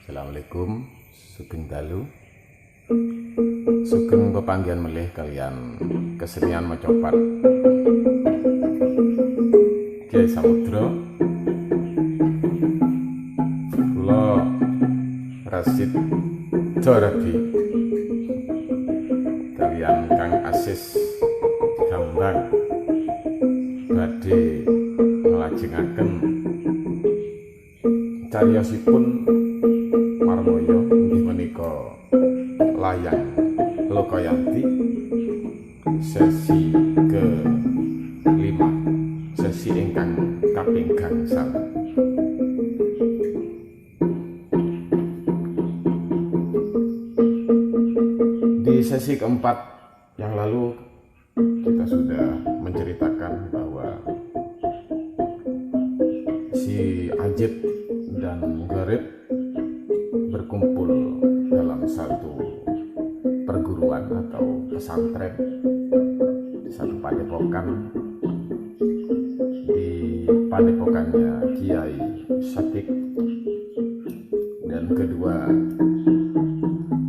Assalamualaikum, sugeng dalu. Sugeng pepanggihan melih kalian kesenian macopat Kyai Samudra. Kula Rasid Doradi kalian Kang Asis Gambang badhe nglajengaken cariyosipun Marmoyo inggih menika Layang Lokayanti sesi ke-5, sesi ingkang kaping gangsal. Di sesi keempat yang lalu kita sudah menceritakan bahwa si Ajit dan Garib berkumpul dalam satu perguruan atau pesantren di satu padepokan, di padepokannya Kiai Sakik, dan kedua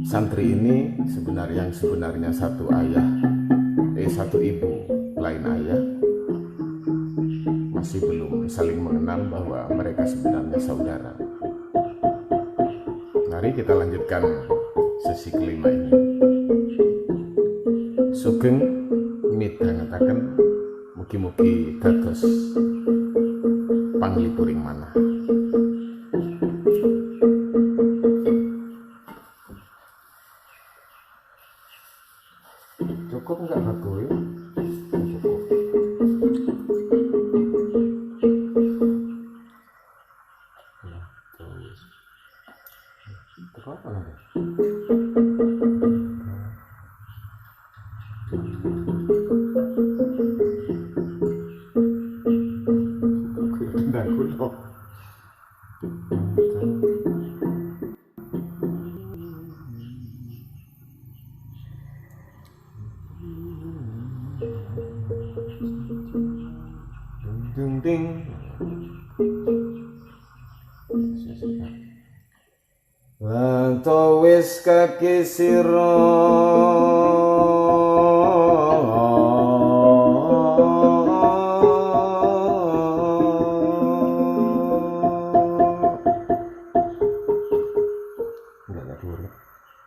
santri ini sebenarnya satu ibu lain ayah, masih belum saling mengenal bahwa mereka sebenarnya saudara. Mari kita lanjutkan sesi kelima ini. Sugeng midhangetaken mugi-mugi dados panglipuring manah. Cukup enggak bagus? Cukup. Ya, terus. Itu apa lagi? Ding. Lanto wis kaki sira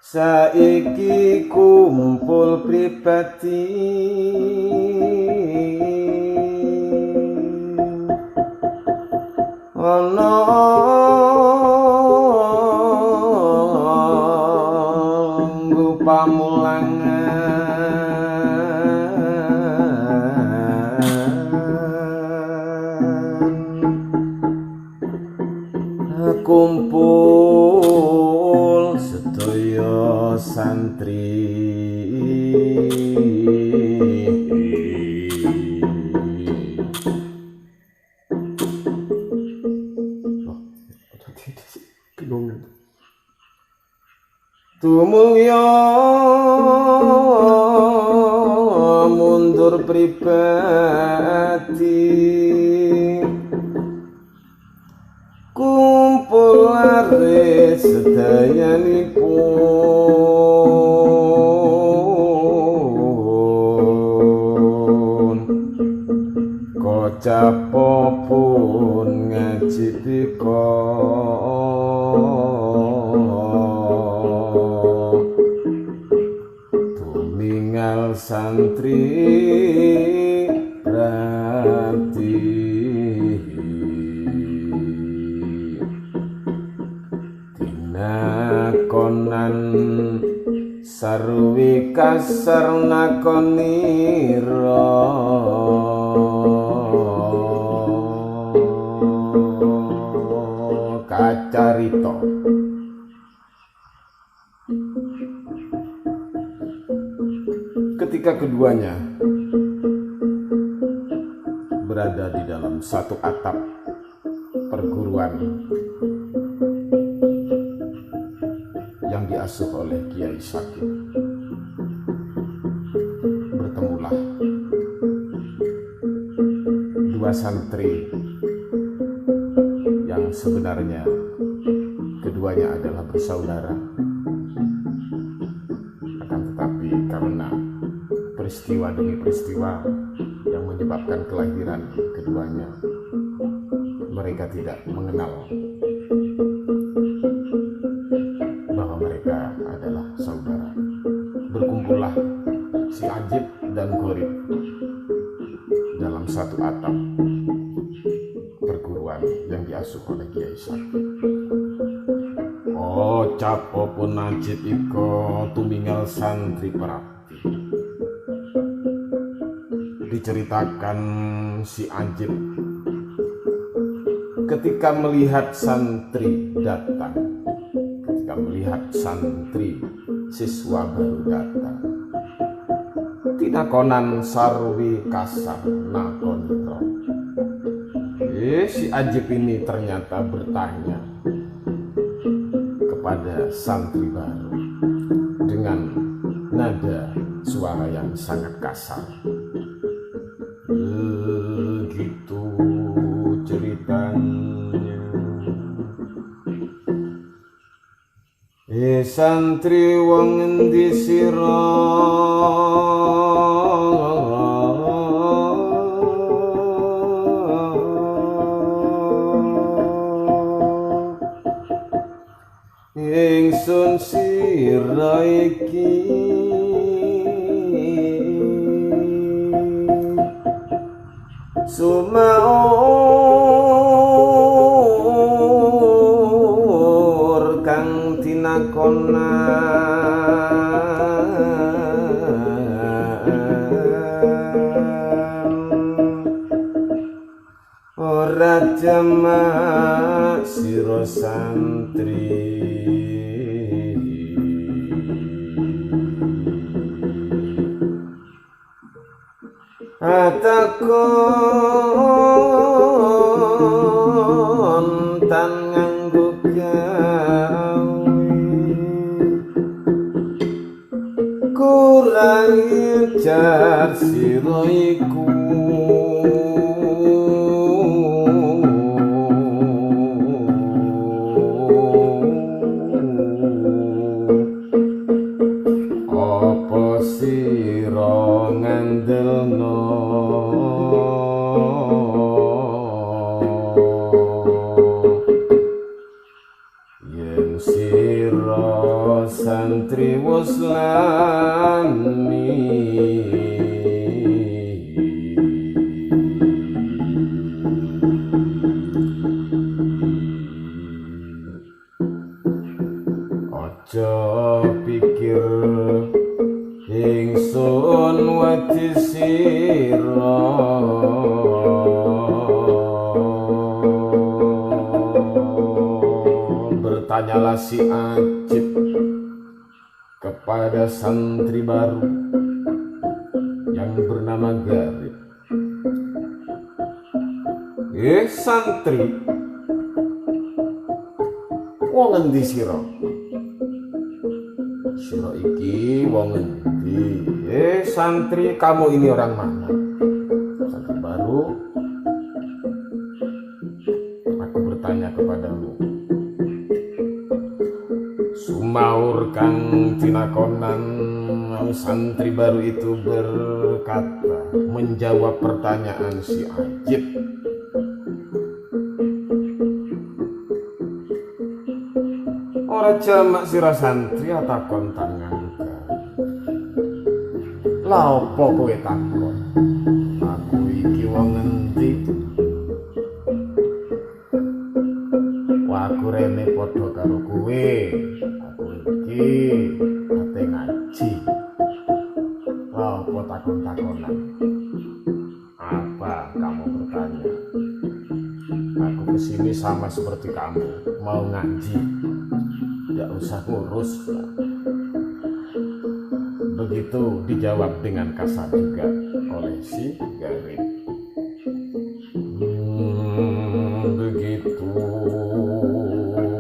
saiki kumpul pribadi ana pamulangan kumpul sedaya santri tumulya mundur pribadi kumpul lare sedayanipun kocapa pun ngaji dika tumingal santri rati dinakonan sarwi kasar nakonira kacarita ketika keduanya berada di dalam satu atap perguruan yang diasuh oleh Kiai Sakik, bertemulah dua santri yang sebenarnya kedua keduanya adalah bersaudara. Akan tetapi karena peristiwa demi peristiwa yang menyebabkan kelahiran keduanya, mereka tidak mengenal bahwa mereka adalah saudara. Berkumpullah si Ajib dan Gorib dalam satu atap perguruan yang diasuh oleh Kiai Sakti. Cap opo Najib iko tumingal santri Prapti. Diceritakan si Ajib ketika melihat santri datang, ketika melihat santri siswa baru datang, tinakonan sarwi kasar nakoniro. Si Ajib ini ternyata bertanya kepada santri baru dengan nada suara yang sangat kasar. Begitu ceritanya. Santri wong endi sira? Ingsun sira iki sumaur kang tinakonan ora jamak sira santri. Atakon tan nganggo gawe kurang ajar sira iku. Apa sira ngandelno yen sira santri wis lani? Aja pikir ingsun wedi sira, bertanyalah si Ajib kepada santri baru yang bernama Garib. Santri, wong endi sira? Sira iki wong endi? Santri, kamu ini orang mana? Santri baru, aku bertanya kepadamu. Sumaur kang tinakonan. Santri baru itu berkata, menjawab pertanyaan si Ajib. Ora jamak sira santri atakon tangan. Lah opo kowe takon? Aku iki wong endi? Wah, aku rene padha karo kowe. Aku iki ate ngaji. Lah opo takon-takonan? Apa kamu bertanya? Aku kesini sama seperti kamu, mau ngaji. Tidak usah ngurus. Begitu dijawab dengan kasar juga oleh si Garib. Begitu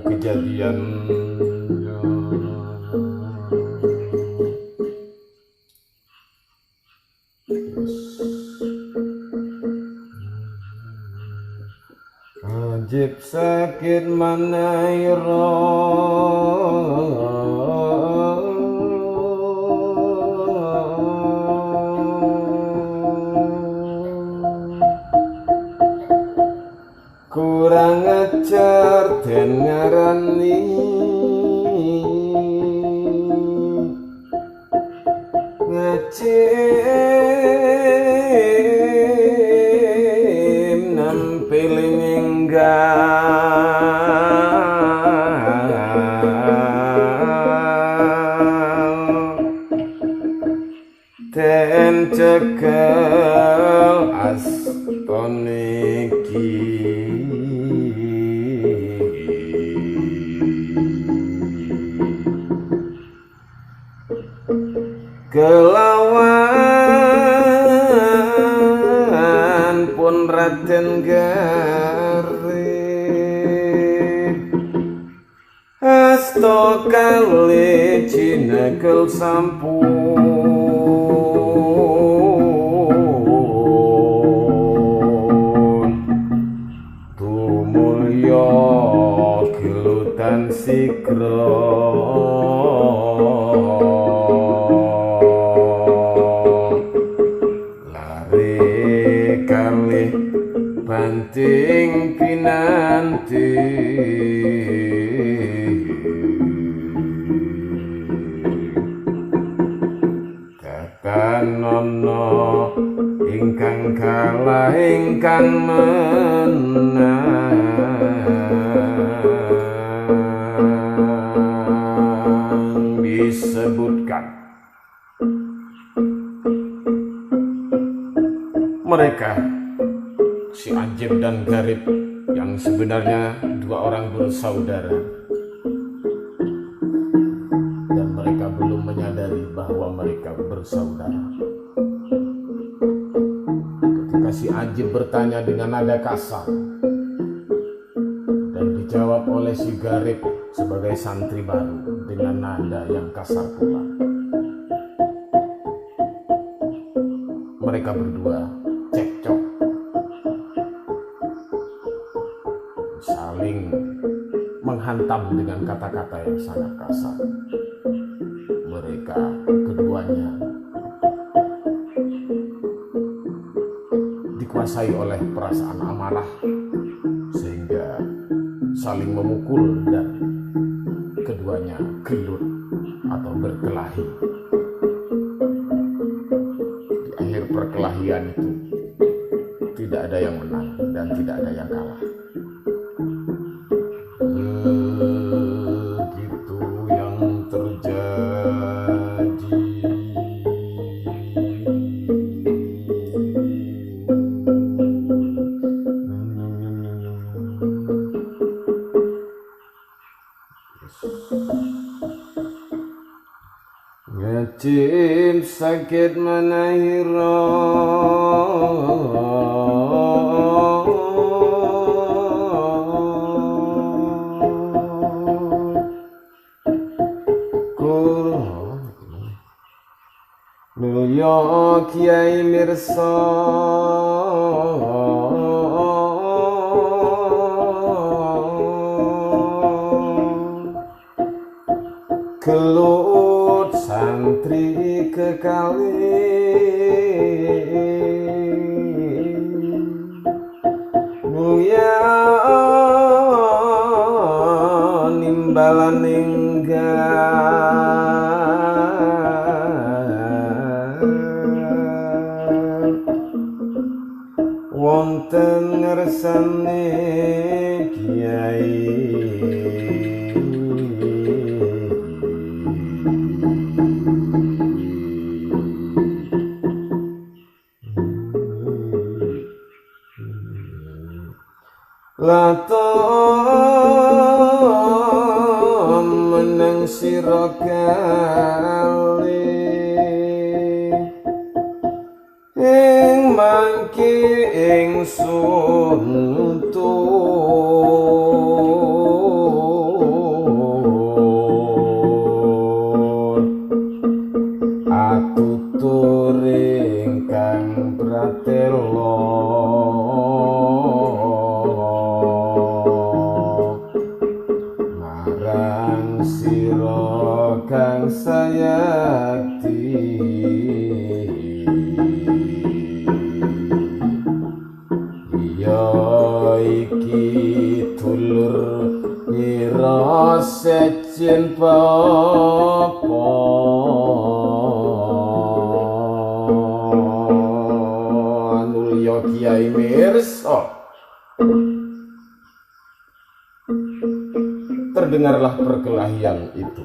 kejadian. Ajib sakit manairo ngarani ngecim nampil ten cekel astone iki kelawan pun Raden Garip asta kalih jinekel sampun tumulya gelutan sigra banting pinanti kakanono ingkang kalah ingkang menang disebutkan mereka si Ajib dan Garip yang sebenarnya dua orang bersaudara dan mereka belum menyadari bahwa mereka bersaudara. Ketika si Ajib bertanya dengan nada kasar dan dijawab oleh si Garip sebagai santri baru dengan nada yang kasar pula, mereka berdua cekcok, saling menghantam dengan kata-kata yang sangat kasar. Mereka keduanya dikuasai oleh perasaan amarah sehingga saling memukul dan keduanya gelut atau berkelahi. Di akhir perkelahian itu tidak ada yang menang dan tidak ada yang kalah. Begitu yang terjadi. Ngecim sakit manahira Mulya Kiai Mirsa gelut santri kekalih nguya nimbalan wonten ngersane Kiai laton menang sira kalih ing mangke ingsun nuntun atutur ingkang pratela marang sira kang sayakti ya iki dulur sira secin papa anulya Kiai Mirsa. Terdengarlah perkelahian itu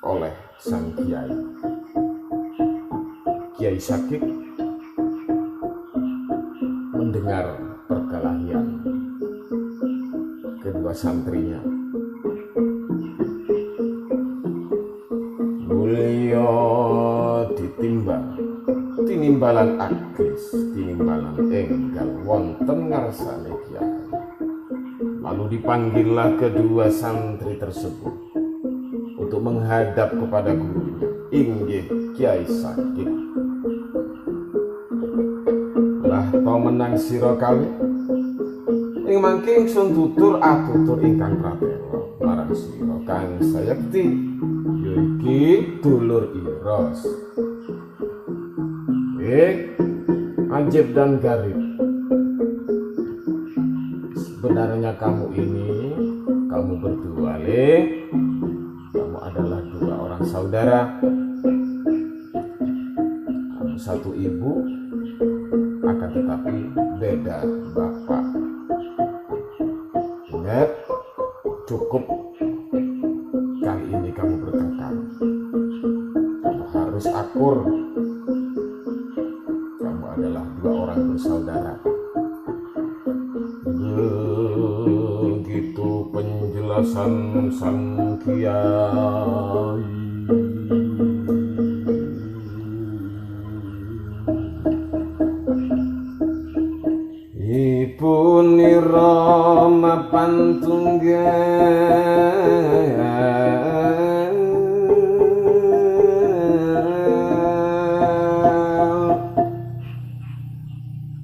oleh sang kiai. Kiai Sakik mendengar perkelahian kedua santrinya. Mulya tinimbalan agris, tinimbalan enggal wonten ngarsane kiai. Lalu dipanggillah kedua santri tersebut untuk menghadap kepada gurunya, inggih Kiai Sakik. Lah to menang sira kawi, ing mangke ingsun tutur atutur ingkang pratela marang sira Kang Sayekti, ya iki dulur Iros. Anjib dan Garib, sebenarnya kamu berdua, kamu adalah dua orang saudara. Kamu satu ibu, akan tetapi beda bapak. Ingat, cukup kali ini kamu bertengkar. Kamu harus akur. Kamu adalah dua orang bersaudara. Begitu penjelasan sang kiai. Ibu nira mapan tunggal,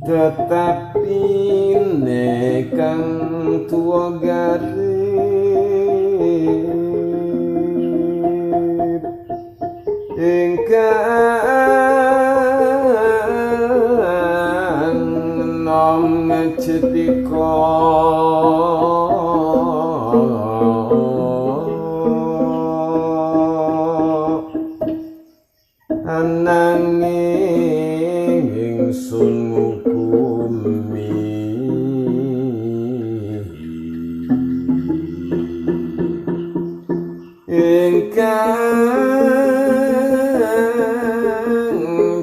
tetapi nekang tua garib ingkang nom ngecetika ananging ingsun ngukumi ingkang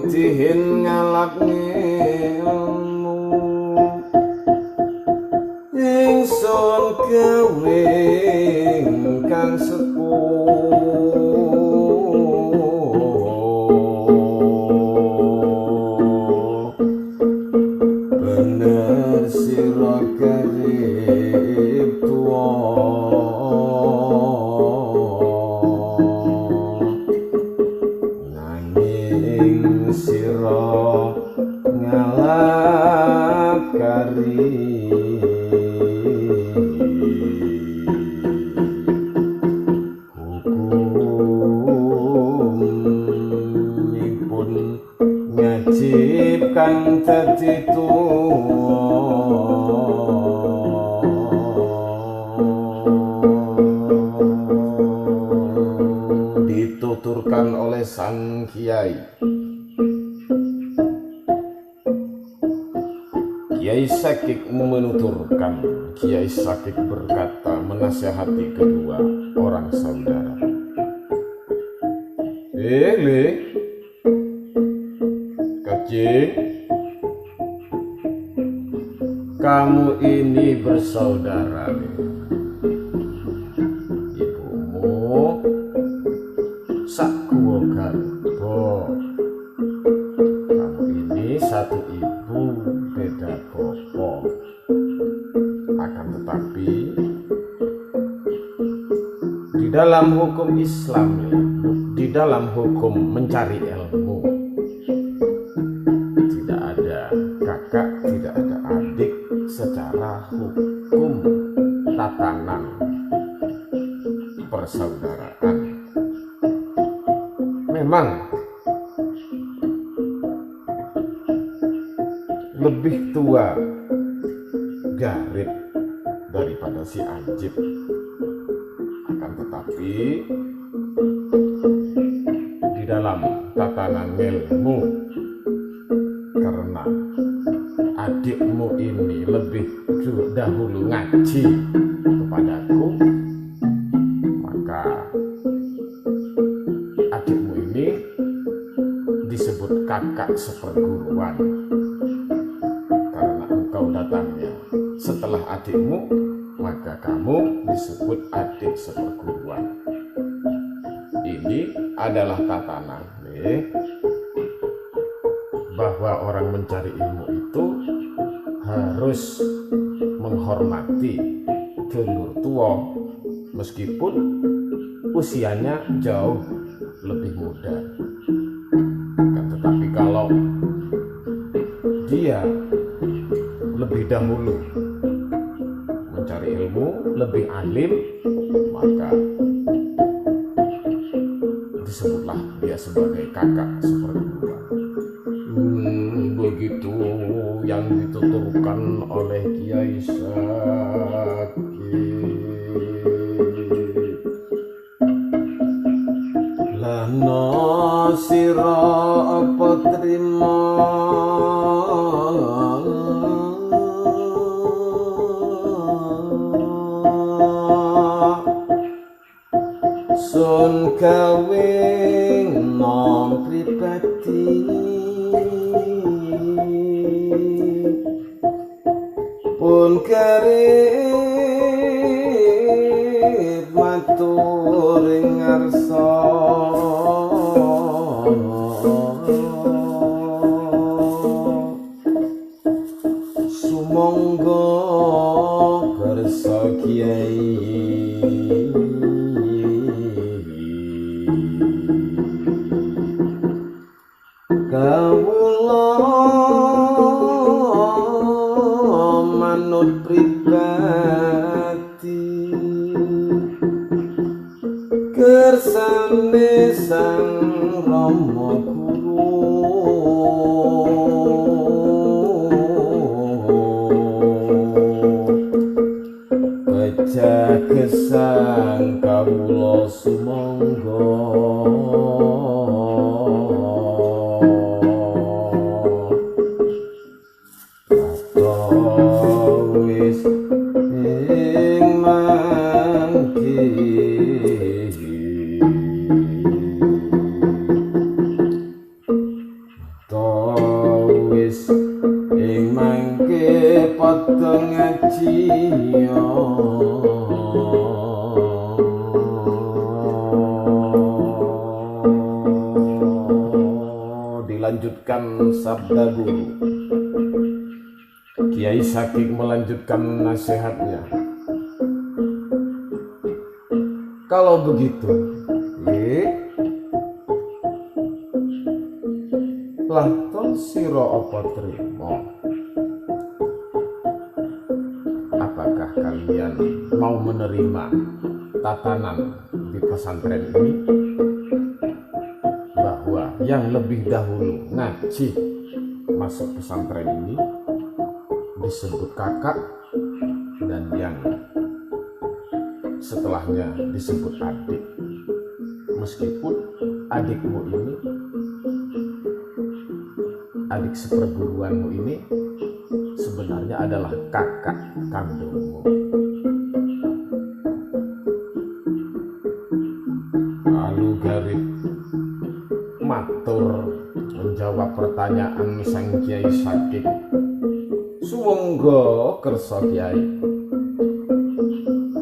dihin ngalak ilmu ingsun gawe ingkang sepuh bener sira Garib tuwa nanging sira ngalap Garib. Hukumipun ngajib kang dadi dituturkan oleh sang kiai. Kiai Sakik menuturkan, Kiai Sakik berkata menasihati kedua orang saudara. Kecil, kamu ini bersaudara. Ibumu sakguo garbo. Kamu ini satu ibu beda bapak. Akan tetapi di dalam hukum Islam, di dalam hukum mencari ilmu, tidak ada kakak, tidak ada adik secara hukum tatanan persaudaraan. Memang lebih tua Garib daripada si Anjib. Tetapi di dalam tatanan ilmu, karena adikmu ini lebih dahulu ngaji kepadaku, maka adikmu ini disebut kakak seperguruan. Karena engkau datangnya setelah adikmu, maka kamu disebut adik seperguruan. Ini adalah tatanan bahwa orang mencari ilmu itu harus menghormati dulur tua meskipun usianya jauh lebih muda. Tetapi kalau dia lebih dahulu mencari ilmu, lebih alim, maka disebutlah dia sebagai kakak seperguruan. Begitu yang dituturkan oleh Kiai Sakit. Lana sira apa terima sun kawing nom pribadi pun kerep matur ing ngarsa sumangga kersa kiai kawula manut pribadi kersane sang Rama Guru baca gesang kawula sumangga Dilanjutkan sabda guru. Kiai Sakik melanjutkan nasihatnya. Kalau begitu, laton sira apa trima? Apakah kalian mau menerima tatanan di pesantren ini? Bahwa yang lebih dahulu ngaji masuk pesantren ini disebut kakak, dan yang setelahnya disebut adik. Meskipun adikmu ini, adik seperguruanmu ini sebenarnya adalah kakak kandungmu. Lalu Garib matur menjawab pertanyaan sang Kiai Sakit. Sumangga kersa Kiai.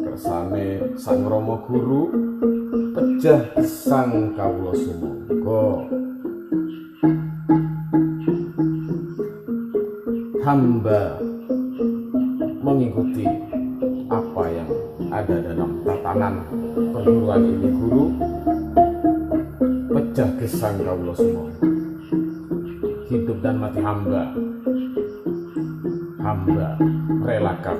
Kersane sang Rama Guru pejah gesang kawula sumangga. Hamba mengikuti apa yang ada dalam tatanan perguruan ini Guru. Pejah gesang kawula sumangga. Hidup dan mati hamba relakan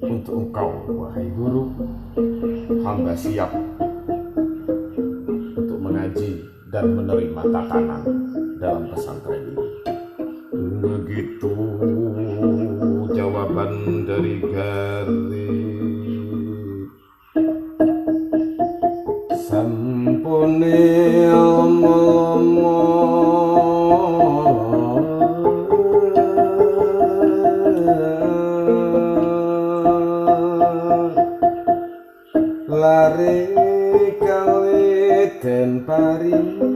untuk engkau wahai Guru. Hamba siap untuk mengaji dan menerima tatanan dalam pesantren ini. Begitu jawaban dari Garib. lare kali den paringi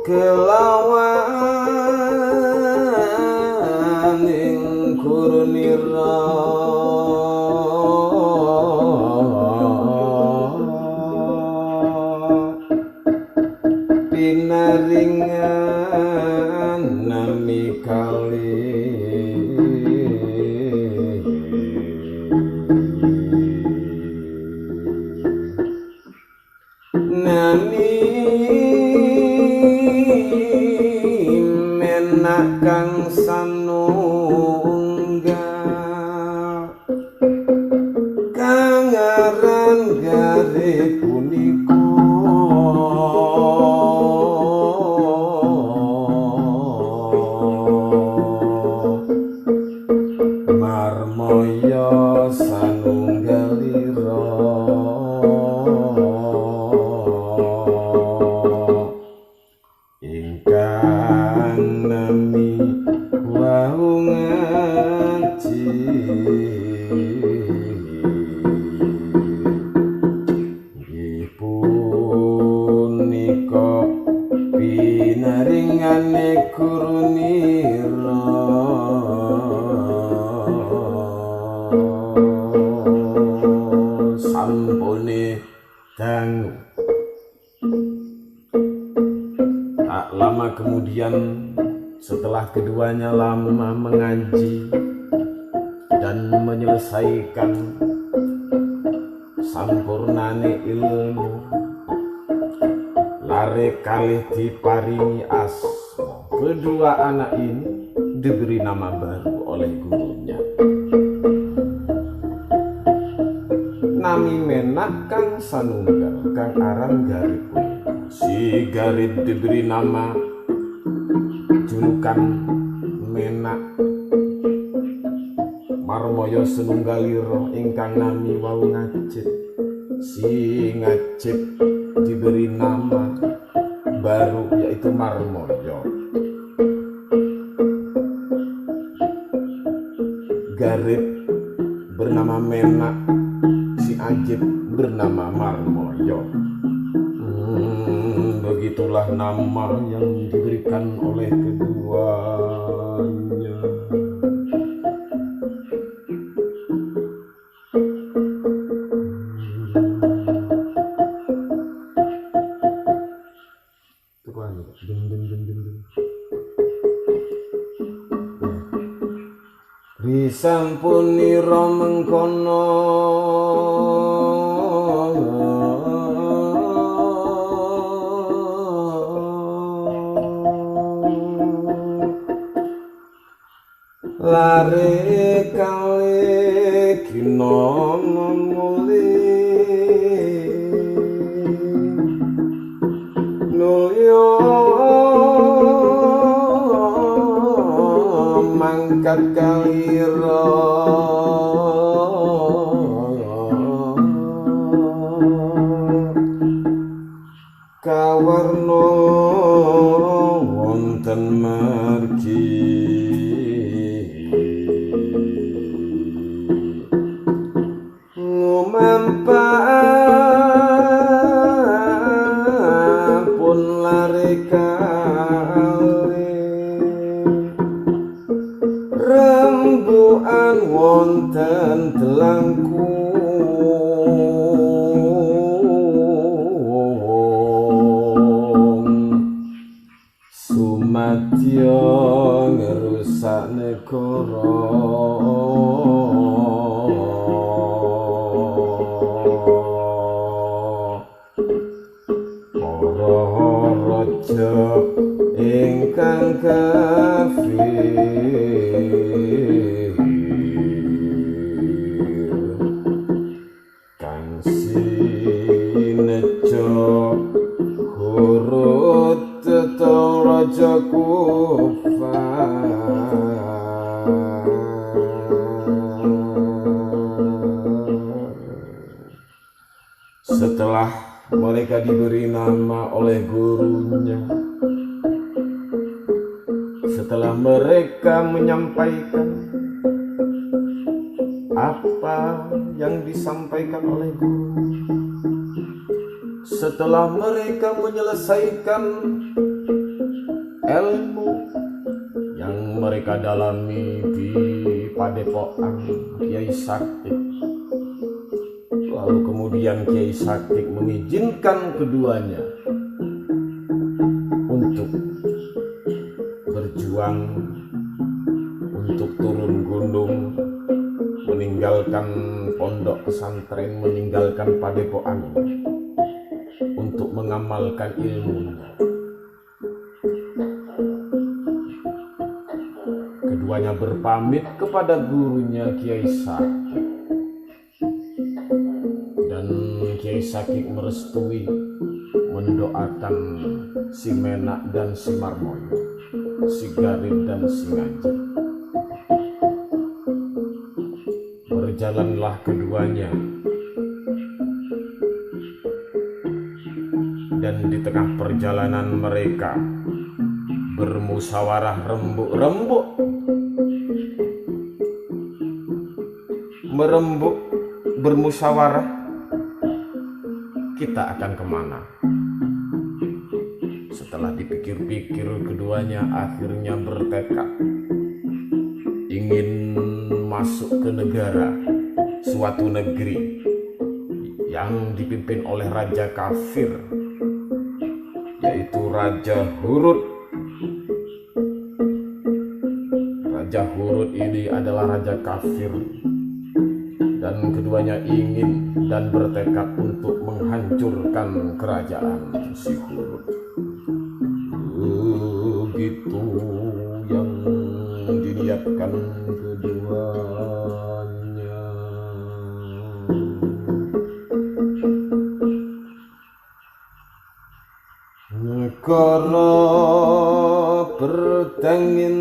kelawan ing kurunira pinaringan nami kali nani menak kang sanunggal kang aran garip punika marmaya sanunggalira ingkang nami wau ngaji nggih punika pinaringane kurunira sampune dangu. Tak lama kemudian setelah keduanya lama mengaji dan menyelesaikan sampurnane ilmu, lare kalih diparingi asma. Kedua anak ini diberi nama baru oleh gurunya. Nami menak kang sanunggal kang aran garip. Si Garip diberi nama julukan menak marmaya senunggalira ingkang nami wau ngajib. Si ngajib diberi nama baru yaitu marmaya. Garip bernama menak, si ajib bernama marmaya. Begitulah nama yang diberikan oleh keduanya. Risampunira mengkono lare kali kinono muli nulyo mangkat kalira kawarna wonten margi pun lare kali rembukan wonten telangkung sumadya ngerusak negara. Raja ingkang kafir kang sinejo hurut teta raja kufar. Setelah mereka diberi nama oleh gurunya, setelah mereka menyampaikan apa yang disampaikan oleh guru. Setelah mereka menyelesaikan ilmu yang mereka dalami di Padepokan Kiai Sakti, lalu kemudian Kiai Sakti mengizinkan keduanya untuk berjuang, untuk turun gunung, meninggalkan pondok pesantren, meninggalkan padepokan untuk mengamalkan ilmunya. Keduanya berpamit kepada gurunya Kiai Sakti, dan Kiai Sakti merestui, mendoakan si Menak dan si Marmoyo, si Garib dan si Ngaji. Berjalanlah keduanya, dan di tengah perjalanan mereka bermusyawarah rembuk-rembuk, bermusyawarah, kita akan kemana. Setelah dipikir-pikir, keduanya akhirnya bertekad ingin masuk ke negara, suatu negeri yang dipimpin oleh raja kafir, yaitu Raja Hurut. Raja Hurut ini adalah raja kafir, dan keduanya ingin dan bertekad untuk menghancurkan kerajaan si Hurut. Begitu yang diniatkan keduanya. Negara bertangin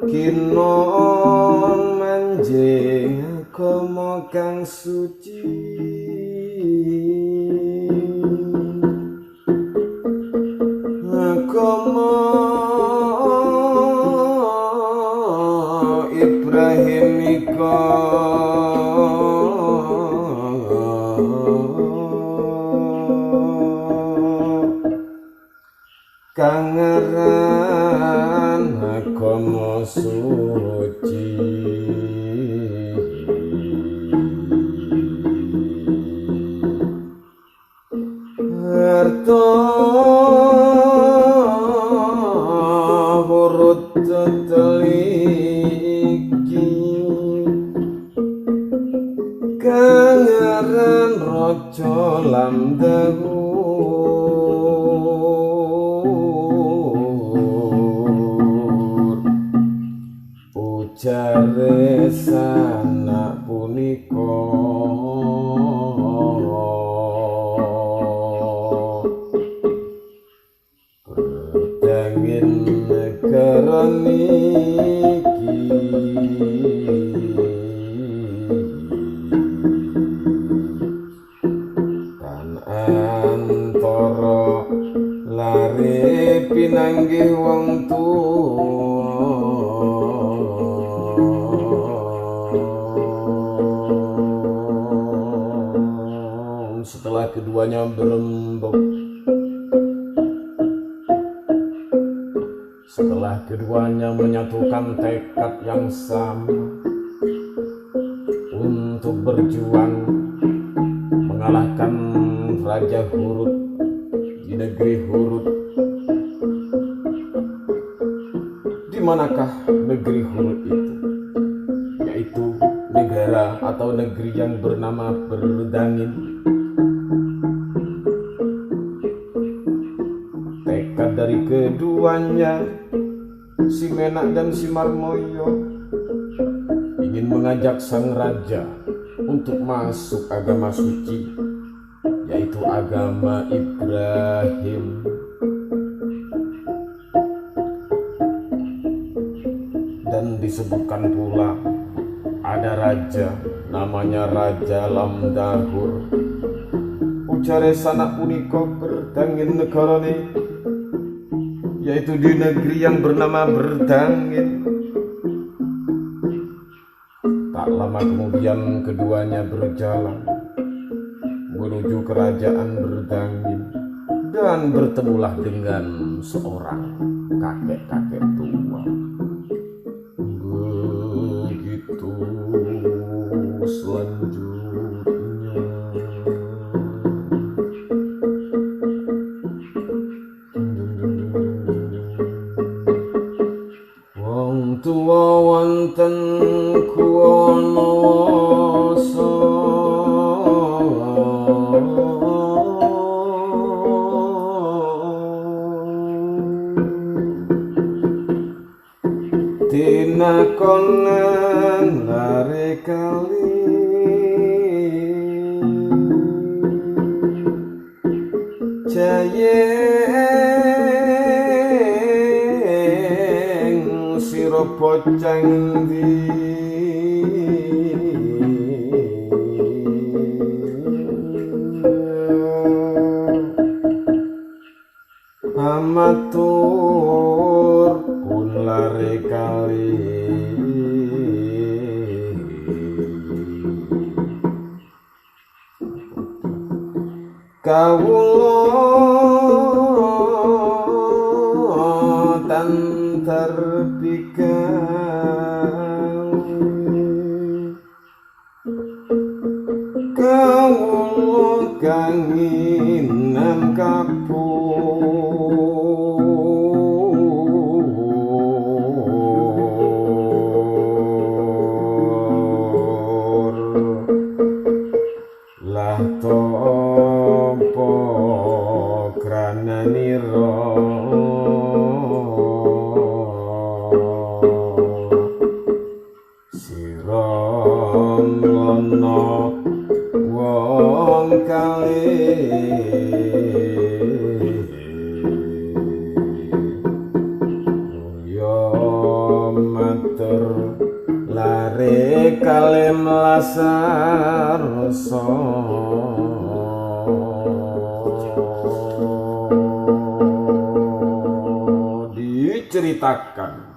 kinon manjing agama kang suci, agama Ibrahim ika kangeran agama suci. Harta Hurut teteliki kangeran raja Lamdahur, ujare sanak punika berdangin negara niki kan antara lare pinanggih wong tuwa. Setelah keduanya berembuk, setelah keduanya menyatukan tekad yang sama untuk berjuang mengalahkan Raja Hurut di negeri Hurut. Di manakah negeri Hurut itu? Yaitu negara atau negeri yang bernama Berdangin. Tekad dari keduanya, si Menak dan si Marmoyo, ingin mengajak sang raja untuk masuk agama suci, yaitu agama Ibrahim. Dan disebutkan pula ada raja namanya Raja Lamdahur, jare sanak punika Berdangin negarane, yaitu di negeri yang bernama Berdangin. Tak lama kemudian keduanya berjalan menuju kerajaan Berdangin dan bertemulah dengan seorang kakek-kakek tua. Begitu selanjutnya. Wong tua wonten kuwonoso, dinakonan lare kali, jayeng sira bocah endi. Amatur pun lare kali, kawula tan terpikat, kawula kanginan kapur, lah topo krananira sira mlono wong kalih. Yo matur lare kalih mlasarsa, diceritakan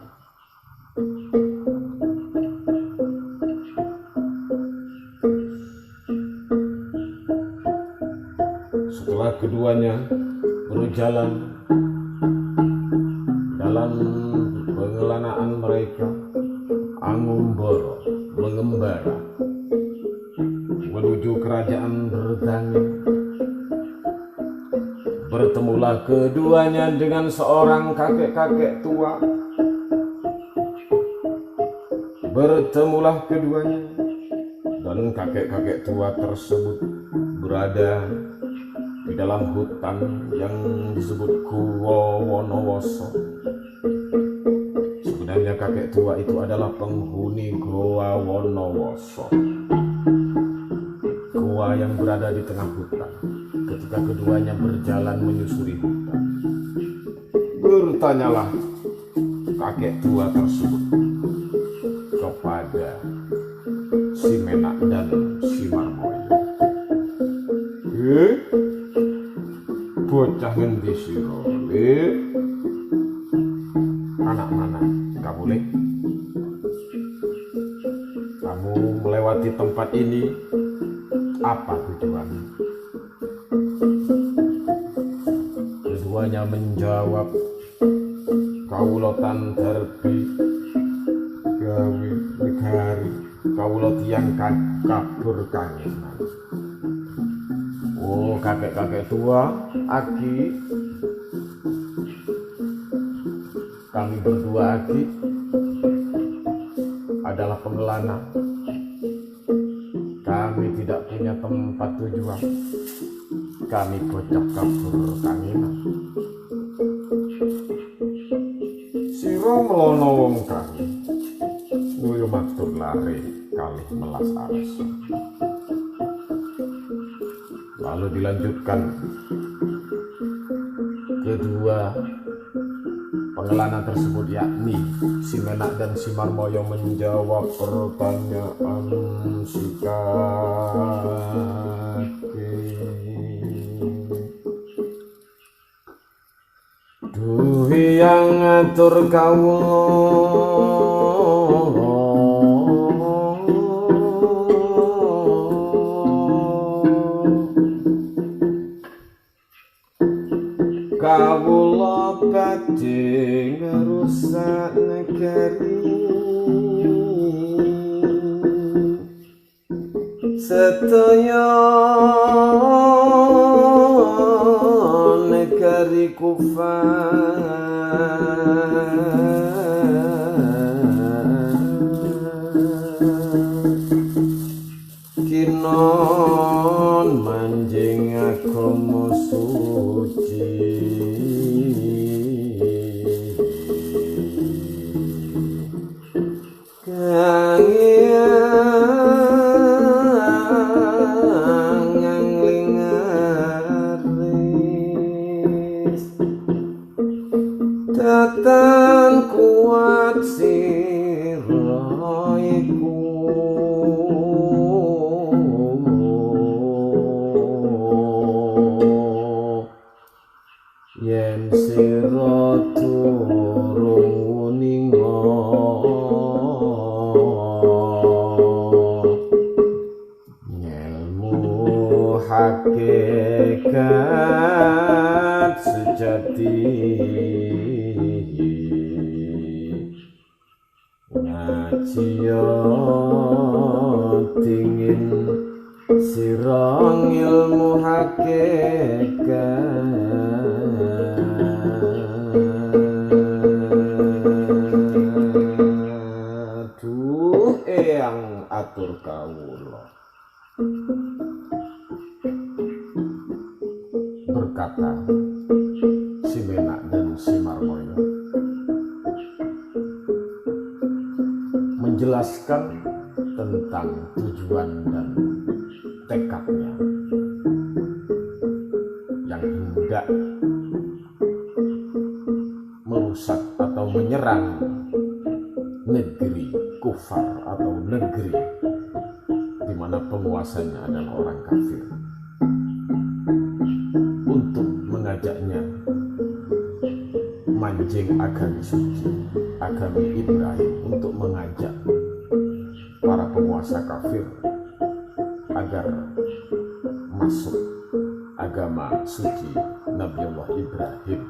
setelah keduanya berjalan dalam pengelanaan mereka, Angumbara mengembara menuju kerajaan Berdangin. Bertemulah keduanya dengan seorang kakek-kakek tua. Bertemulah keduanya, dan kakek-kakek tua tersebut berada di dalam hutan yang disebut Guwa Wonowoso. Sebenarnya kakek tua itu adalah penghuni Goa Wonowoso, goa yang berada di tengah hutan. Ketika keduanya berjalan menyusuri hutan, bertanyalah kakek tua tersebut kepada si Menak dan si Marmoyo, bocah ngendi sira, anak mana kamu, Le? Kamu melewati tempat ini, apa tujuanmu? Keduanya menjawab, kawula tan darbi gawe negari, kawula tiyang kabur kangenan. Oh, kakek-kakek tua, Aki, kami berdua Aki adalah pengelana. Kami tidak punya tempat tujuan. Kami bocah kabur kangenan. Sira melono wong kami, nuyu matur lare kalih melas arsa. Lalu dilanjutkan, kedua pengelana tersebut, yakni si Menak dan si Marmoyo, menjawab pertanyaan si kakek. yang ngatur kawula kawula badhe ngrusak negari sedaya negari kinon manjing agama suci Datan kuat sira iku yen sira durung wuninga ngelmu hakikat sejati ngajiya dingin sira ilmu hakikat duh eyang atur kawula berkata si Menak dan si Marmoyo menjelaskan tentang tujuan dan tekadnya yang hendak merusak atau menyerang negeri kufar atau negeri di mana penguasanya adalah orang kafir untuk mengajaknya manjing agami suci, agami Ibrahim, untuk mengajak para penguasa kafir agar masuk agama suci Nabiullah Ibrahim.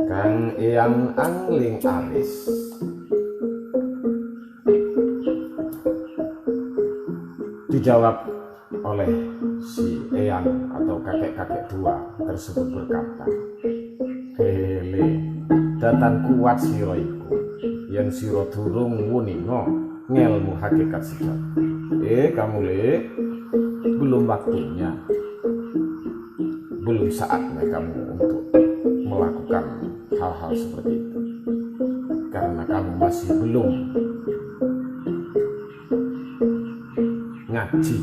Kang eyang angling aris dijawab oleh si eyang atau kakek-kakek tua tersebut berkata, hele datan kuat sira iku yen sira durung wuninga ngelmu hakikat sejati. Kamu le, belum waktunya, belum saatnya kamu untuk melakukan hal-hal seperti itu karena kamu masih belum ngaji,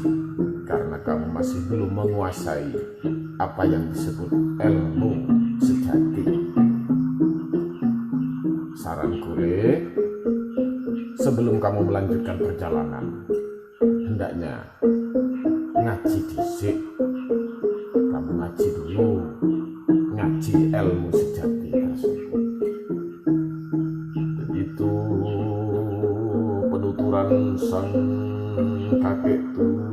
karena kamu masih belum menguasai apa yang disebut ilmu sejati. Saranku le, sebelum kamu melanjutkan perjalanan, hendaknya ngaji dhisik. Kamu ngaji dulu, ngaji ilmu sejati tersebut. Begitu penuturan sang kakek tua.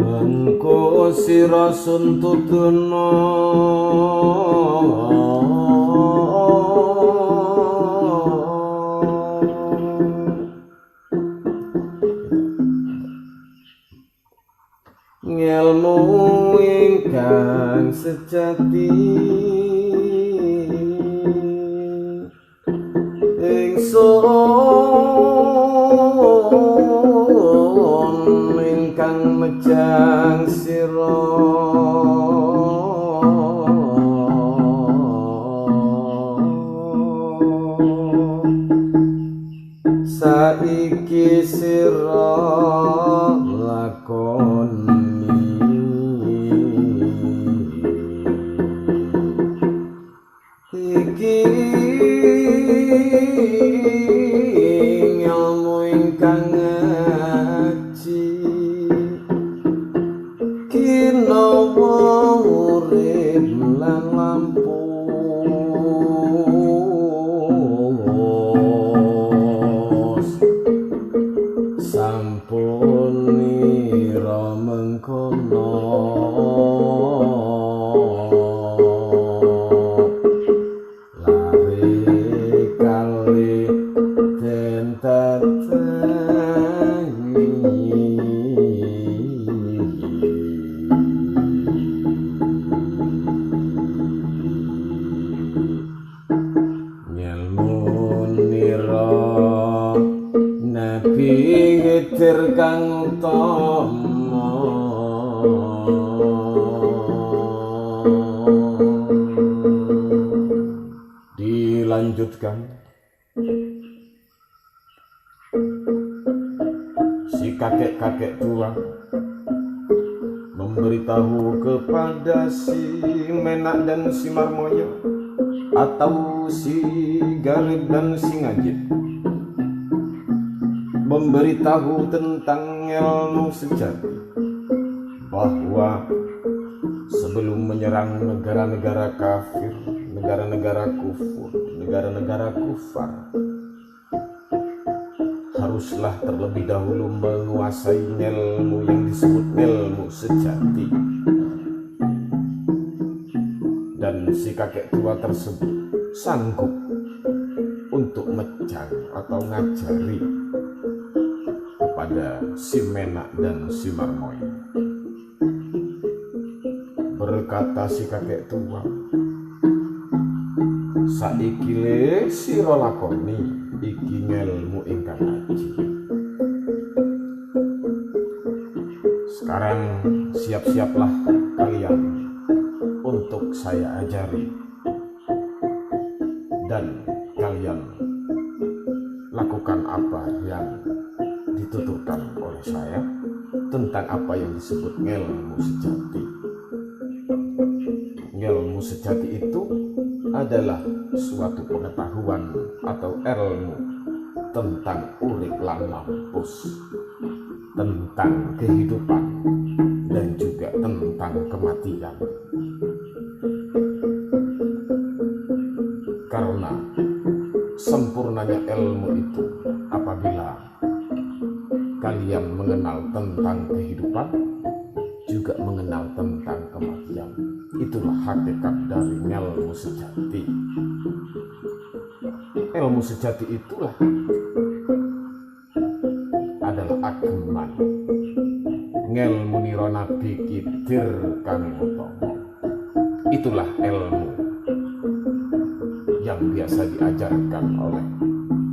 Mengko sira suntutuna ngelmu ingkang sejati ingsun ingkang mejang sira saiki sira lakoni iki ilmu ingkang ngaji kinawa mangkono lare kali den Khidir kang utama dilanjutkan si kakek-kakek tua memberitahu kepada si Menak dan si Marmoyo atau si Garib dan si Ngajib, memberitahu tentang ilmu sejati bahwa sebelum menyerang negara-negara kafir, negara-negara kufur, negara-negara kufar, haruslah terlebih dahulu menguasai ilmu yang disebut ilmu sejati. Dan si kakek tua tersebut sanggup untuk mejang atau ngajari kepada si Menak dan si Marmoy. Berkata si kakek tua, saiki le sira lakoni iki ngelmu ingkang aji. Sekarang siap-siaplah kalian untuk saya ajari, dan kalian lakukan apa yang dituturkan oleh saya tentang apa yang disebut ilmu sejati. Ilmu sejati itu adalah suatu pengetahuan atau ilmu tentang urip lan lampus, tentang kehidupan dan juga tentang kematian. Karena sempurnanya ilmu itu apabila kalian mengenal tentang kehidupan, juga mengenal tentang kematian. Itulah hakikat dari ilmu sejati. Ilmu sejati itulah adalah ageman ngelmu nira Nabi Khidir kang utama. Itulah ilmu yang biasa diajarkan oleh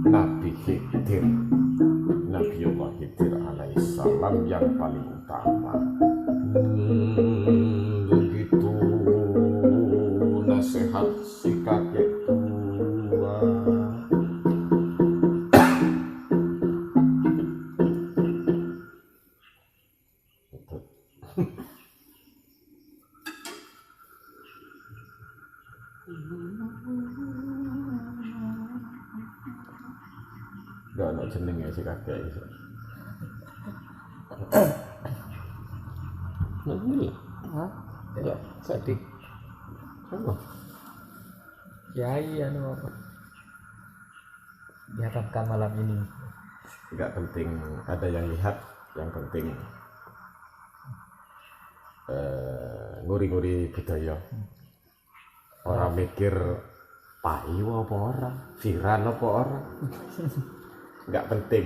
Nabi Khidir, Nabiullah Khidir alaihissalam yang paling utama. Begitu nasihat si kakek tua. Gak ada jenengnya si kakek itu. Nanti, Ya, sedih. apa? Kiai anu apa? Dihatapkan malam ini. Gak penting ada yang lihat, yang penting nguri-nguri budaya. Orang mikir payu apa orang, viral apa orang. Gak penting.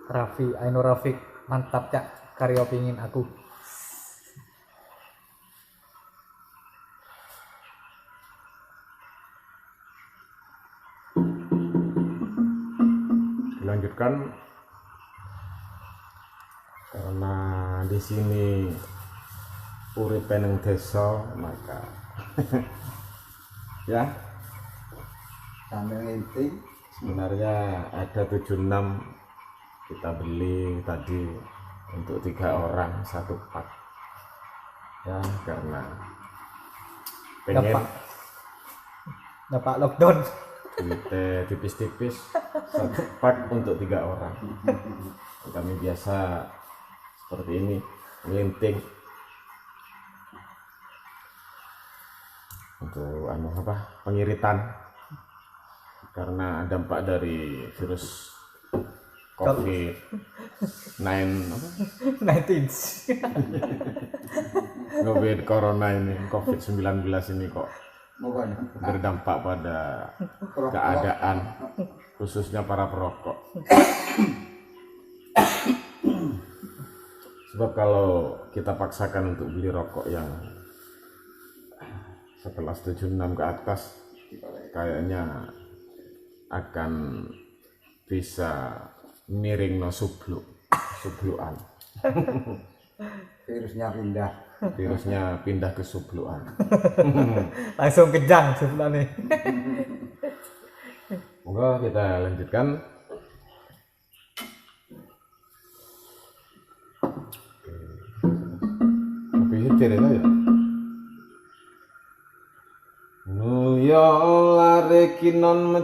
Raffi Aino Rafiq, mantap cak, karya pingin aku. Dilanjutkan karena di sini urip nang desa, maka ya Kandang inti sebenarnya ada 76 kita beli tadi untuk 3 orang 1 pak ya, karena pengen Dapat lockdown. duitnya tipis-tipis 1 pak untuk 3 orang. Kami biasa seperti ini ngelinting untuk pengiritan karena dampak dari virus COVID-19 apa? 19. COVID corona ini, COVID-19 ini kok berdampak pada keadaan khususnya para perokok. Sebab kalau kita paksakan untuk beli rokok yang setelah 76 ke atas, kayaknya akan bisa miring no subluan. Virusnya pindah ke subluan. Langsung kejang sebelah nih. Monggo kita lanjutkan. Kopi hitir itu ya. Nuyo lare kinon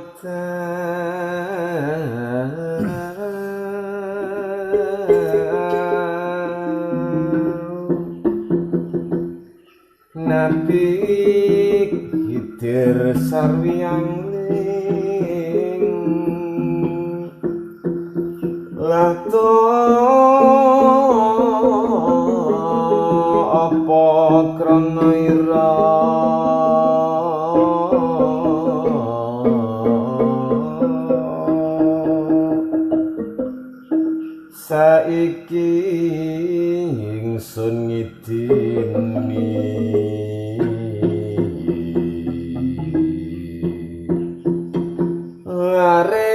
Nabi hitir sarwiyang ling lato apa krana ira saiki ingsun ngidini lare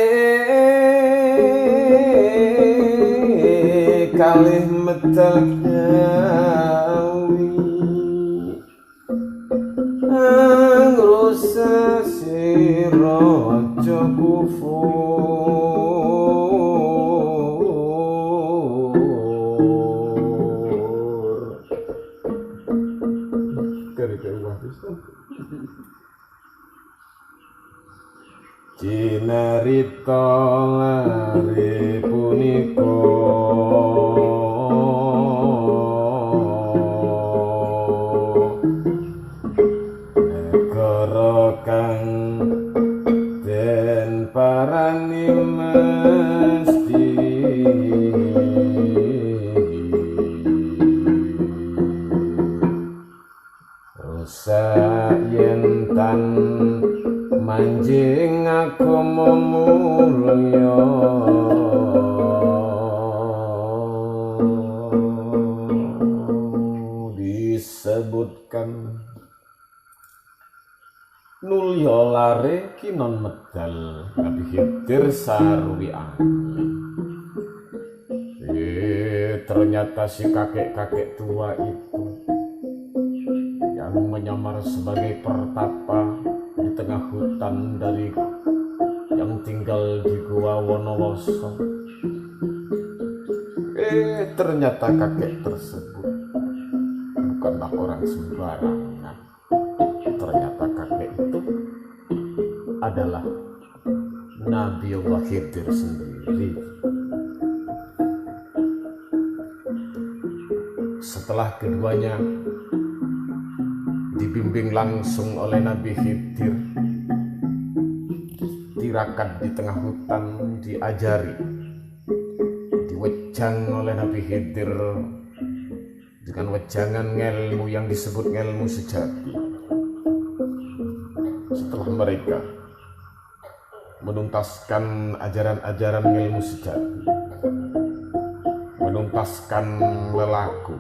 kalih medal gawi angrusa sira aja Cinarita lare punika negara kang den parani mesti rusak yen tan manjing agama mulya disebutkan nulya lare kinon medal Nabi Khidir sarwi angin. Ternyata si kakek-kakek tua itu yang menyamar sebagai pertapa di tengah hutan dari yang tinggal di Gua Wonowoso. Ternyata kakek tersebut bukanlah orang sembarangan. Ternyata kakek itu adalah Nabiullah Khidir sendiri. Setelah keduanya dibimbing langsung oleh Nabi Khidir, tirakat di tengah hutan diajari, diwejang oleh Nabi Khidir dengan wejangan ngelmu yang disebut ngelmu sejati. Setelah mereka menuntaskan ajaran-ajaran ngelmu sejati, menuntaskan lelaku,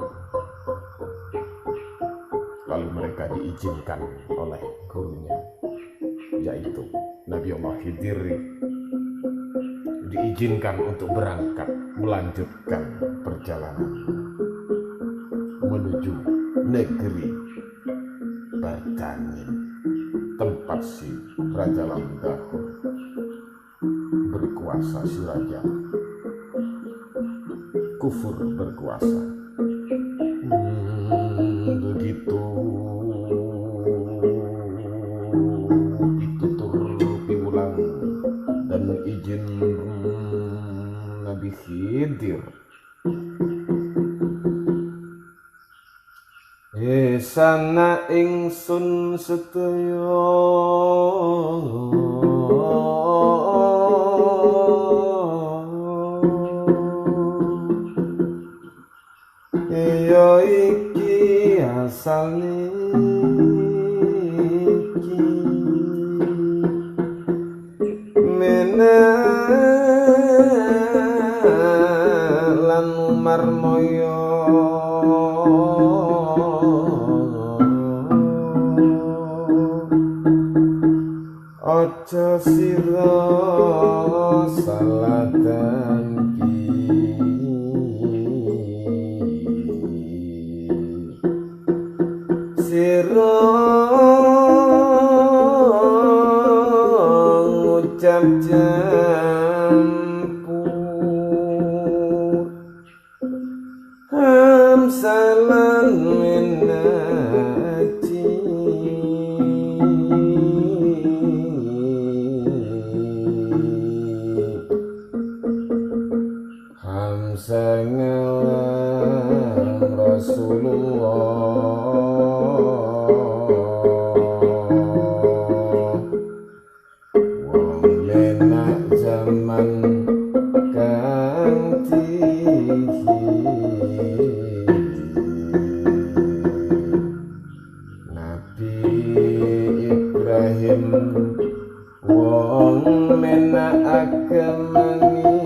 lalu mereka diizinkan oleh gurunya, yaitu Nabiullah Khidir, diizinkan untuk berangkat melanjutkan perjalanan menuju negeri Bardangin, tempat si Raja Lamdahur berkuasa, si Raja kufur berkuasa. Begitu ditutur piwulang dan izin Nabi Khidir, sana ingsun sedaya iya iki asale iki lan marmoyo aja sira salatan sira ngucap campur hamsalan menaji hamsangalam Rasulullah zaman kang Nabi Ibrahim wong menak agemanira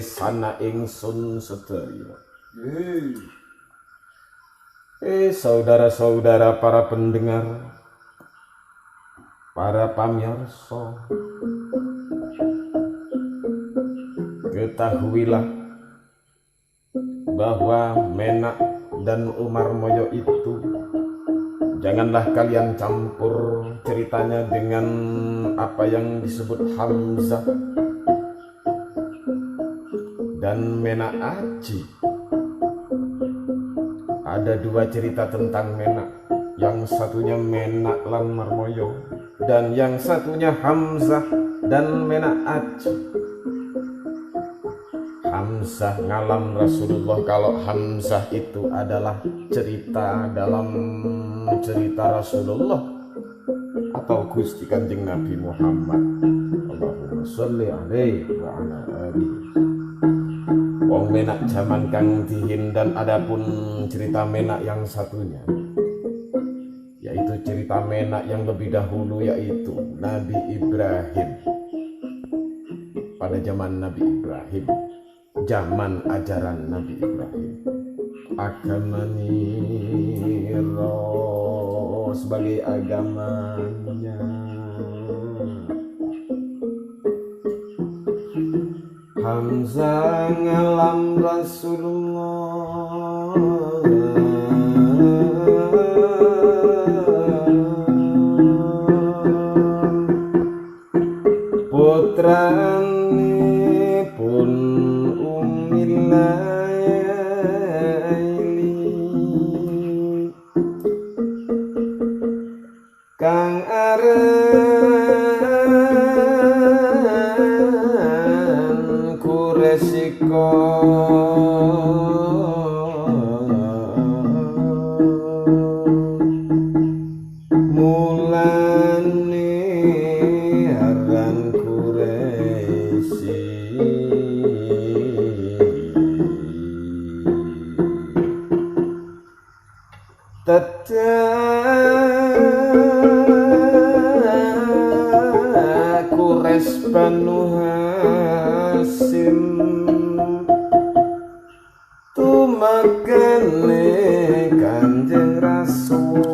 sana ingsun sedaya saudara-saudara para pendengar, para pamirsa, ketahuilah bahwa Menak dan Umarmoyo itu janganlah kalian campur ceritanya dengan apa yang disebut Hamzah dan Menak Aji. Ada dua cerita tentang Menak, yang satunya Menak lan Marmoyo dan yang satunya Hamzah dan Menak Aji. Hamzah ngalam Rasulullah. Kalau Hamzah itu adalah cerita dalam cerita Rasulullah atau Gusti Kanjeng Nabi Muhammad. Allahumma sholli alaihi wa ala alihi. Wong Menak zaman kang dihin. Dan adapun cerita Menak yang satunya, yaitu cerita Menak yang lebih dahulu, yaitu Nabi Ibrahim. Pada zaman Nabi Ibrahim, zaman ajaran Nabi Ibrahim, agama Niro sebagai agamanya. Hamzah ngalam Rasulullah putrane pun Ummilaili kang resiko mulane aran Quraisy tetek Quraisy Banu Hasim tumakane Kanjeng Rasul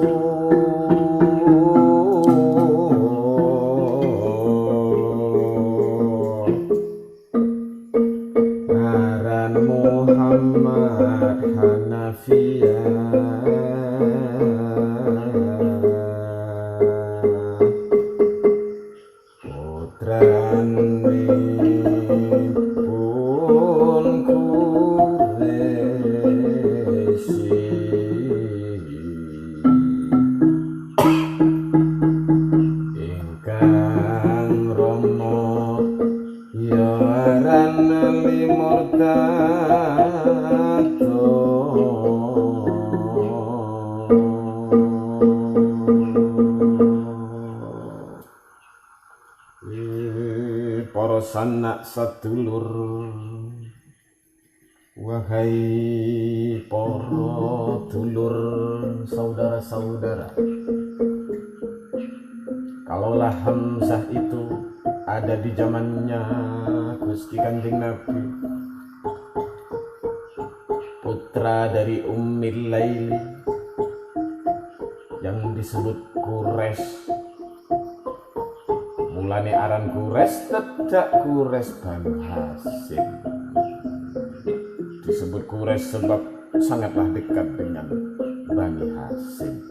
ngaran Muhammad Hanafiyah putrane pun ingkang Rama ya aran Limurtado Para sanak sedulur, wahai para dulur, saudara-saudara, kalaulah Hamzah itu ada di zamannya Gusti Kanjeng Nabi, putra dari Ummil Laili yang disebut Quraisy. Mulane aran Quraisy tidak Quraisy Bani Hasyim. Disebut Quraisy sebab sangatlah dekat dengan Bani Hasyim.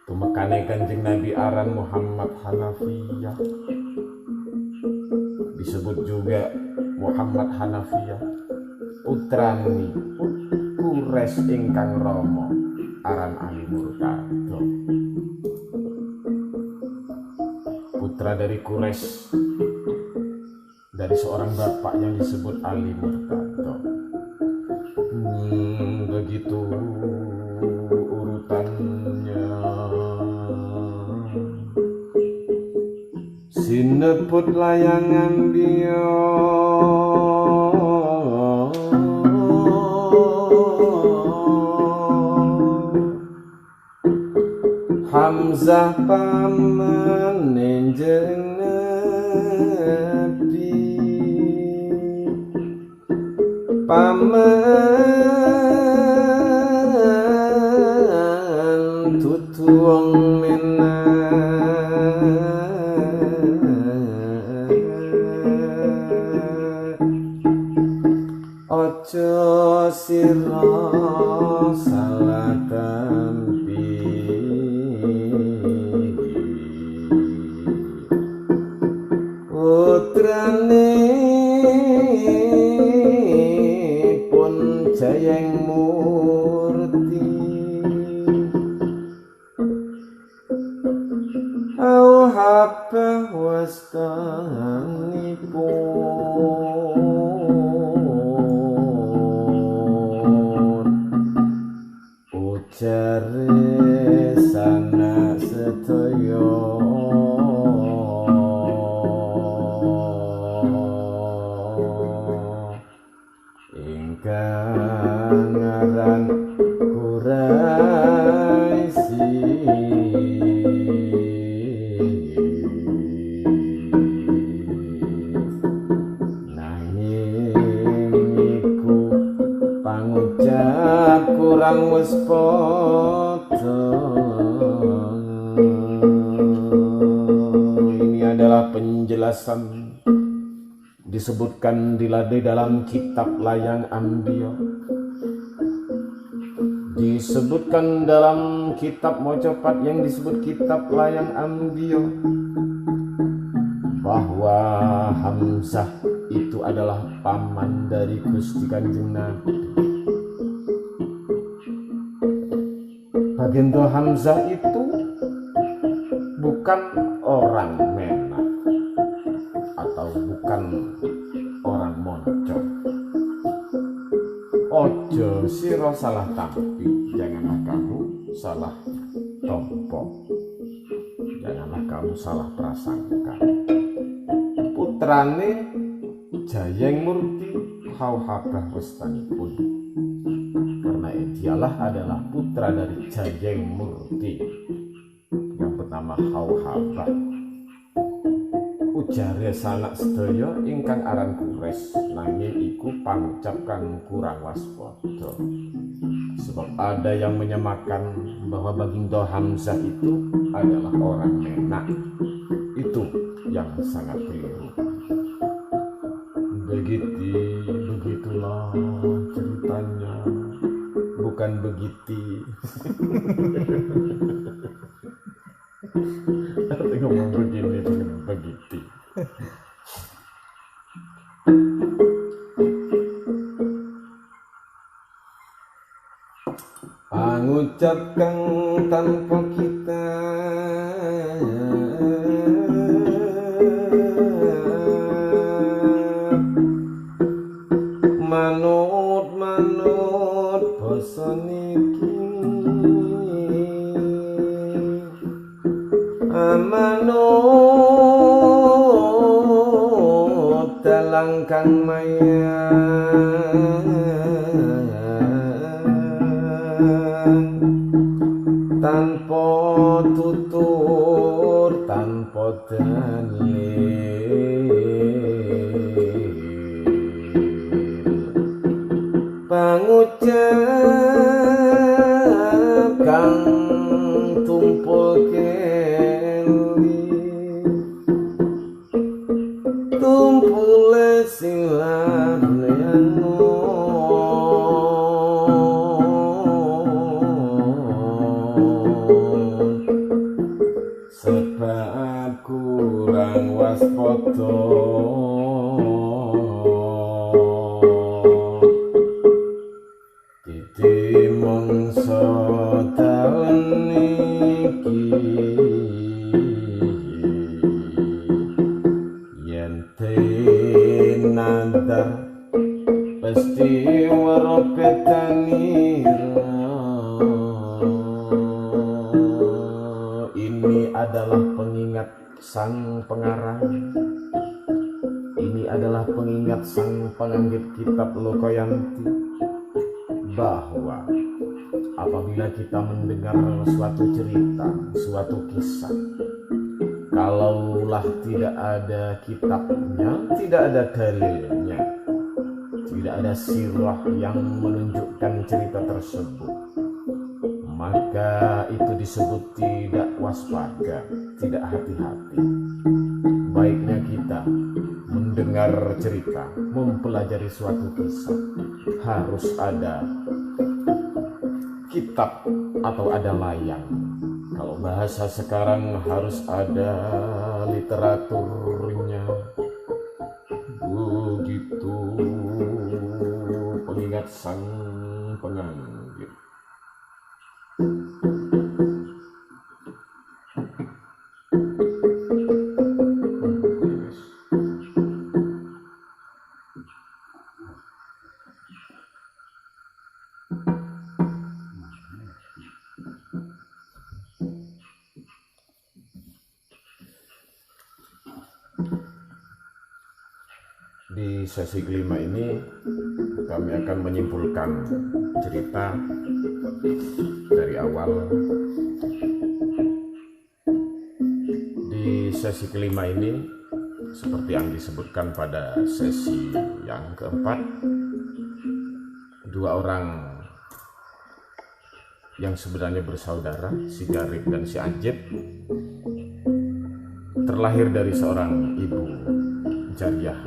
Tumekane Kanjeng Nabi aran Muhammad Hanafiyah. Disebut juga Muhammad Hanafiyah putrani Quraisy ingkang rama aran Ali Murtado. Putra dari Quraisy, dari seorang bapak yang disebut Ali Murtado. Begitu urutannya. Sinebut layangan dia Hamzah paman enjeng Nabi, paman tutu wong menah, ojo sira salah tampi. Putrane pun Jayeng Murti, Habah wastanipun, ujare sanak sedaya ingkang aran Quraisy. Pangucap kurang wis padha. Ini adalah penjelasan disebutkan di dalam kitab Layang Anbiya. Disebutkan dalam kitab Mojopat yang disebut kitab Layang Anbiya bahwa Hamzah itu adalah paman dari Gusti Kanjeng Nabi. Baginda Hamzah itu bukan orang Menak atau bukan orang Moncong. Ojo sira salah tampi, janganlah kamu salah tompo, janganlah kamu salah prasangka. Putrane Jayeng Murti Habah wastanipun, karena dialah adalah putra dari Jayeng Murti yang bernama Habah. Ujare sanak sedaya ingkang aran Quraisy, nanging iku pangucapkan kurang waspada. Sebab ada yang menyamakan bahwa Baginda Hamzah itu adalah orang Menak. Itu yang sangat keliru. Begitulah ceritanya, bukan begiti. Nanti ngomong begini bukan begiti. Pangucapkan tanpa kita manut basa niki, manut langkang maya tanpa tutur tanpa dalil pangucap kang tumpul keli tumpule silan sebab kurang waspada titi mangsa taun iki yen tinandar pasti waropetanira. Ini adalah pengingat sang pengarang, ini adalah pengingat sang penganggit kitab Lokoyanti, bahwa apabila kita mendengar suatu cerita, suatu kisah, kalaulah tidak ada kitabnya, tidak ada dalilnya, tidak ada sirah yang menunjukkan cerita tersebut, maka itu disebut tidak waspada, tidak hati-hati. Baiknya kita mendengar cerita, mempelajari suatu kisah, harus ada kitab atau ada layang. Kalau bahasa sekarang harus ada literaturnya. Begitu pengingat sang penganggit. Di sesi kelima ini kami akan menyimpulkan cerita dari awal. Di sesi kelima ini, seperti yang disebutkan pada sesi yang keempat, dua orang yang sebenarnya bersaudara, si Garib dan si Ajib, terlahir dari seorang ibu jariah.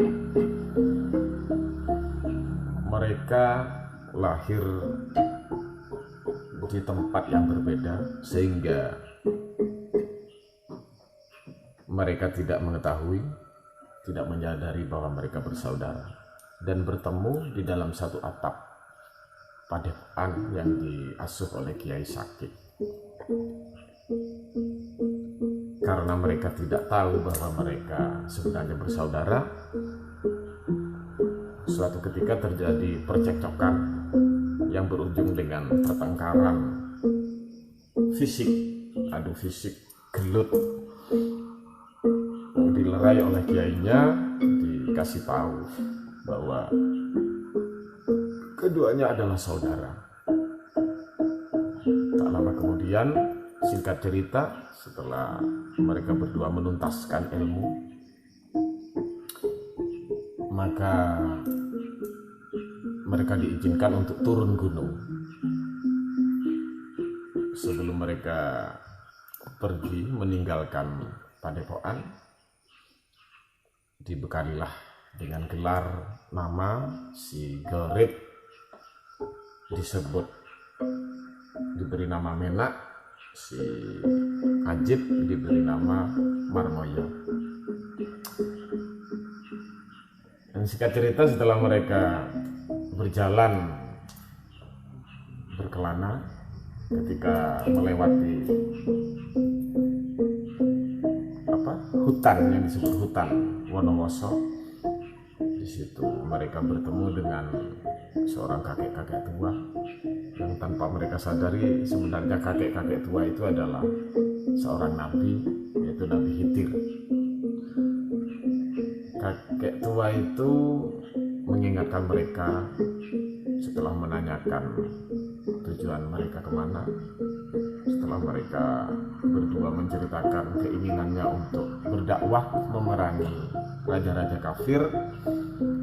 Mereka lahir di tempat yang berbeda sehingga mereka tidak mengetahui, tidak menyadari bahwa mereka bersaudara, dan bertemu di dalam satu atap padepokan yang diasuh oleh Kiai Sakit. Karena mereka tidak tahu bahwa mereka sebenarnya bersaudara, suatu ketika terjadi percekcokan yang berujung dengan pertengkaran fisik, adu fisik, gelut. Dilerai oleh kiainya, dikasih tahu bahwa keduanya adalah saudara. Tak lama kemudian, singkat cerita, setelah mereka berdua menuntaskan ilmu, maka mereka diizinkan untuk turun gunung. Sebelum mereka pergi meninggalkan padepokan, dibekalilah dengan gelar nama. Si Garib disebut, diberi nama Menak, si Ajib diberi nama Marmoyo. Dan singkat cerita, setelah mereka berjalan berkelana, ketika melewati hutan yang disebut hutan Wonowoso, di situ mereka bertemu dengan seorang kakek-kakek tua yang tanpa mereka sadari sebenarnya kakek-kakek tua itu adalah seorang nabi, yaitu Nabi Khidir. kakek tua itu mengingatkan mereka setelah menanyakan tujuan mereka kemana. Setelah mereka berdua menceritakan keinginannya untuk berdakwah memerangi raja-raja kafir,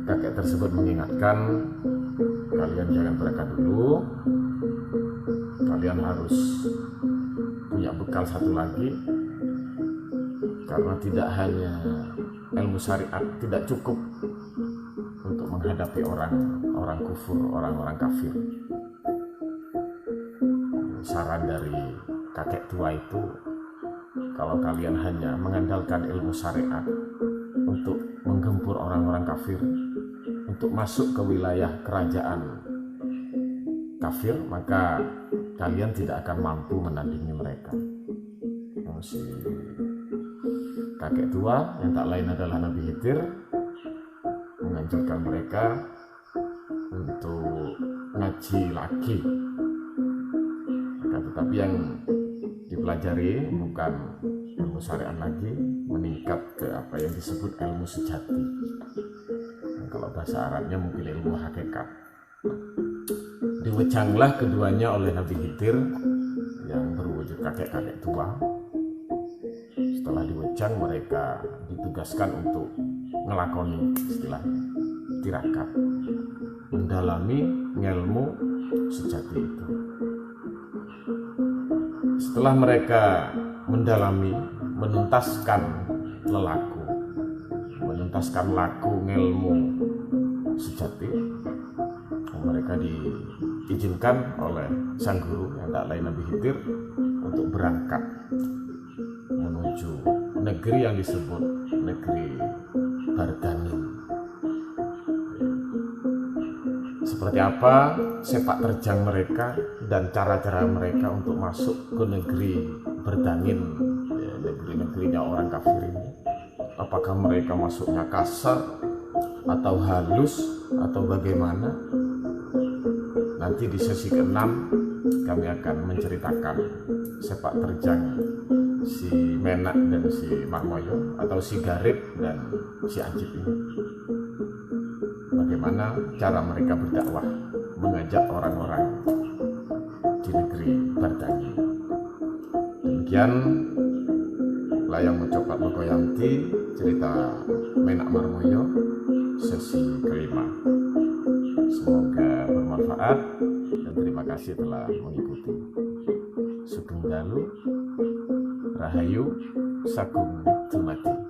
kakek tersebut mengingatkan, kalian jangan berangkat dulu, kalian harus punya bekal satu lagi, karena tidak hanya ilmu syariat tidak cukup untuk menghadapi orang kufur, orang-orang kafir. Saran dari kakek tua itu, kalau kalian hanya mengandalkan ilmu syariat untuk menggempur orang-orang kafir, untuk masuk ke wilayah kerajaan kafir, maka kalian tidak akan mampu menandingi mereka. Si kakek tua yang tak lain adalah Nabi Khidir menganjurkan mereka untuk ngaji lagi. Tetapi yang dipelajari bukan ilmu syariat lagi, meningkat ke apa yang disebut ilmu sejati. Kalau bahasa Arabnya mungkin ilmu hakikat. Diwejanglah keduanya oleh Nabi Khidir yang berwujud kakek-kakek tua. Setelah diwejang, mereka ditugaskan untuk ngelakoni istilahnya tirakat, mendalami ilmu sejati itu. Setelah mereka mendalami, menuntaskan laku ilmu sejati, mereka diizinkan oleh sang guru yang tak lain Nabi Khidir untuk berangkat menuju negeri yang disebut negeri Bardanin. Seperti apa sepak terjang mereka dan cara-cara mereka untuk masuk ke negeri Bardanin, ya, negeri-negerinya orang kafir ini. Apakah mereka masuknya kasar atau halus atau bagaimana? Nanti di sesi ke-6 kami akan menceritakan sepak terjang si Menak dan si Marmoyo, atau si Garib dan si Ajib ini. Bagaimana cara mereka berdakwah, mengajak orang-orang di negeri Bardanin. Demikian Layang Mencopat Megoyanti, cerita Menak Marmoyo, sesi ke-5. Semoga bermanfaat dan terima kasih telah mengikuti. Sugeng Dalu, Rahayu, Sagung Dumadi.